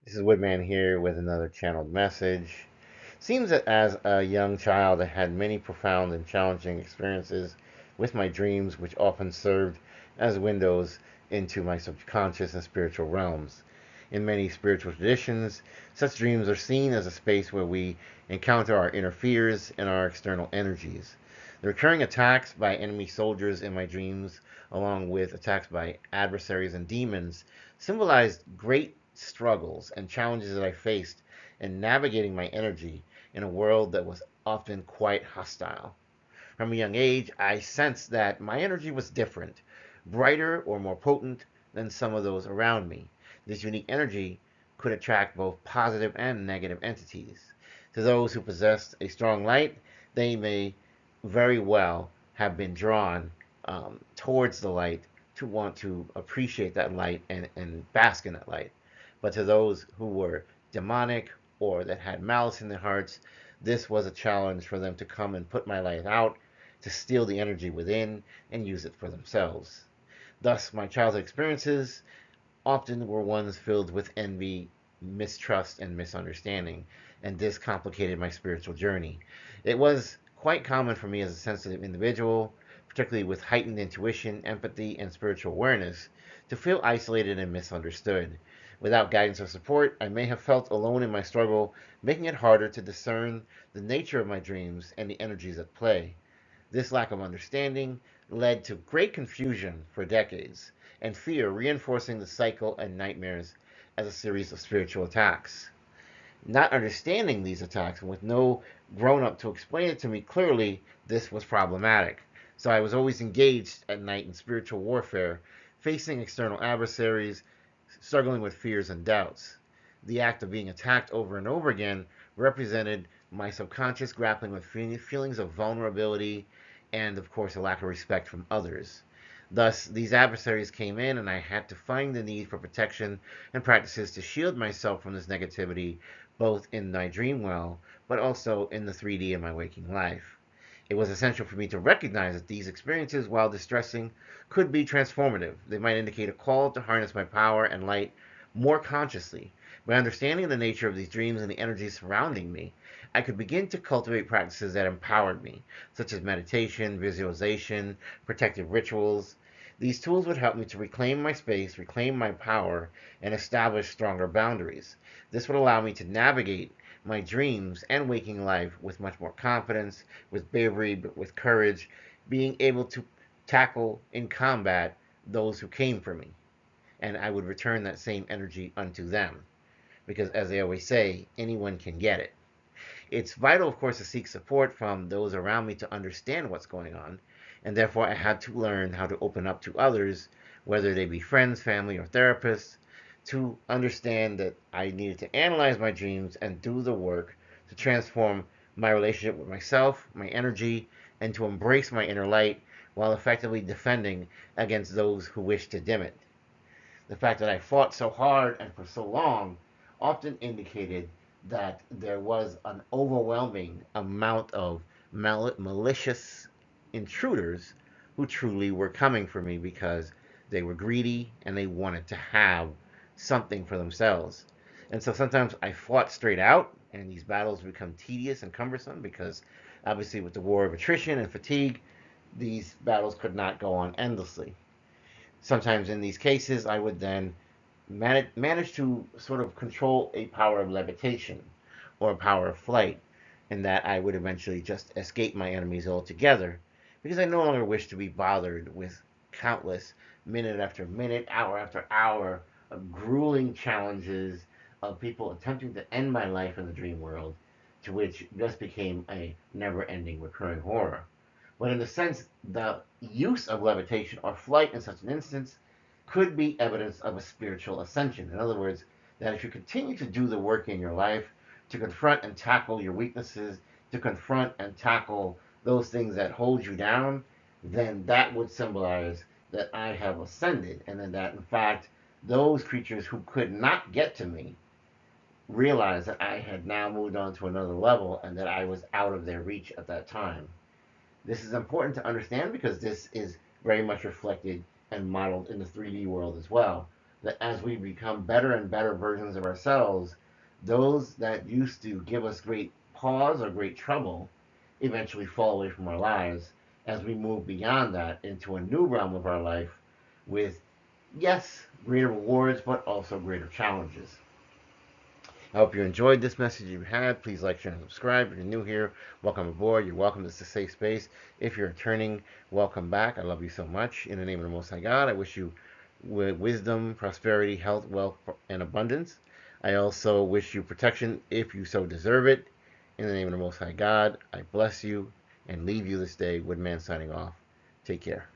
This is Woodman here with another channeled message. Seems that as a young child, I had many profound and challenging experiences with my dreams, which often served as windows into my subconscious and spiritual realms. In many spiritual traditions, such dreams are seen as a space where we encounter our inner fears and our external energies. The recurring attacks by enemy soldiers in my dreams, along with attacks by adversaries and demons, symbolized great struggles and challenges that I faced in navigating my energy in a world that was often quite hostile. From a young age, I sensed that my energy was different, brighter or more potent than some of those around me. This unique energy could attract both positive and negative entities. To those who possessed a strong light, they may very well have been drawn towards the light to want to appreciate that light and bask in that light. But to those who were demonic or that had malice in their hearts, this was a challenge for them to come and put my light out, to steal the energy within and use it for themselves. Thus, my childhood experiences often were ones filled with envy, mistrust, and misunderstanding, and this complicated my spiritual journey. It was quite common for me as a sensitive individual, particularly with heightened intuition, empathy, and spiritual awareness, to feel isolated and misunderstood. Without guidance or support, I may have felt alone in my struggle, making it harder to discern the nature of my dreams and the energies at play. This lack of understanding led to great confusion for decades, and fear reinforcing the cycle and nightmares as a series of spiritual attacks. Not understanding these attacks and with no grown up to explain it to me clearly, this was problematic. So I was always engaged at night in spiritual warfare, facing external adversaries, struggling with fears and doubts. The act of being attacked over and over again represented my subconscious grappling with feelings of vulnerability and, of course, a lack of respect from others. Thus, these adversaries came in, and I had to find the need for protection and practices to shield myself from this negativity, both in my dream well, but also in the 3D of my waking life. It was essential for me to recognize that these experiences, while distressing, could be transformative. They might indicate a call to harness my power and light more consciously. By understanding the nature of these dreams and the energies surrounding me, I could begin to cultivate practices that empowered me, such as meditation, visualization, protective rituals. These tools would help me to reclaim my space, reclaim my power, and establish stronger boundaries. This would allow me to navigate my dreams and waking life with much more confidence, with bravery, but with courage, being able to tackle in combat those who came for me. And I would return that same energy unto them. Because, as they always say, anyone can get it. It's vital, of course, to seek support from those around me to understand what's going on. And therefore, I had to learn how to open up to others, whether they be friends, family, or therapists, to understand that I needed to analyze my dreams and do the work to transform my relationship with myself, my energy, and to embrace my inner light while effectively defending against those who wish to dim it. The fact that I fought so hard and for so long often indicated that there was an overwhelming amount of malicious intruders who truly were coming for me because they were greedy and they wanted to have something for themselves. And so sometimes I fought straight out, and these battles become tedious and cumbersome because obviously, with the war of attrition and fatigue, these battles could not go on endlessly. Sometimes in these cases, I would then manage to sort of control a power of levitation or a power of flight, and that I would eventually just escape my enemies altogether because I no longer wish to be bothered with countless minute after minute, hour after hour of grueling challenges of people attempting to end my life in the dream world, to which just became a never ending recurring horror. But in a sense, the use of levitation or flight in such an instance could be evidence of a spiritual ascension. In other words, that if you continue to do the work in your life to confront and tackle your weaknesses, to confront and tackle those things that hold you down, then that would symbolize that I have ascended, and then that in fact those creatures who could not get to me realized that I had now moved on to another level and that I was out of their reach at that time. This is important to understand because this is very much reflected and modeled in the 3D world as well. that as we become better and better versions of ourselves, those that used to give us great pause or great trouble eventually fall away from our lives as we move beyond that into a new realm of our life with, yes, greater rewards, but also greater challenges. I hope you enjoyed this message you had. Please like, share, and subscribe. If you're new here, welcome aboard. You're welcome. This is a safe space. If you're returning, welcome back. I love you so much. In the name of the Most High God, I wish you wisdom, prosperity, health, wealth, and abundance. I also wish you protection if you so deserve it. In the name of the Most High God, I bless you and leave you this day. Woodman signing off. Take care.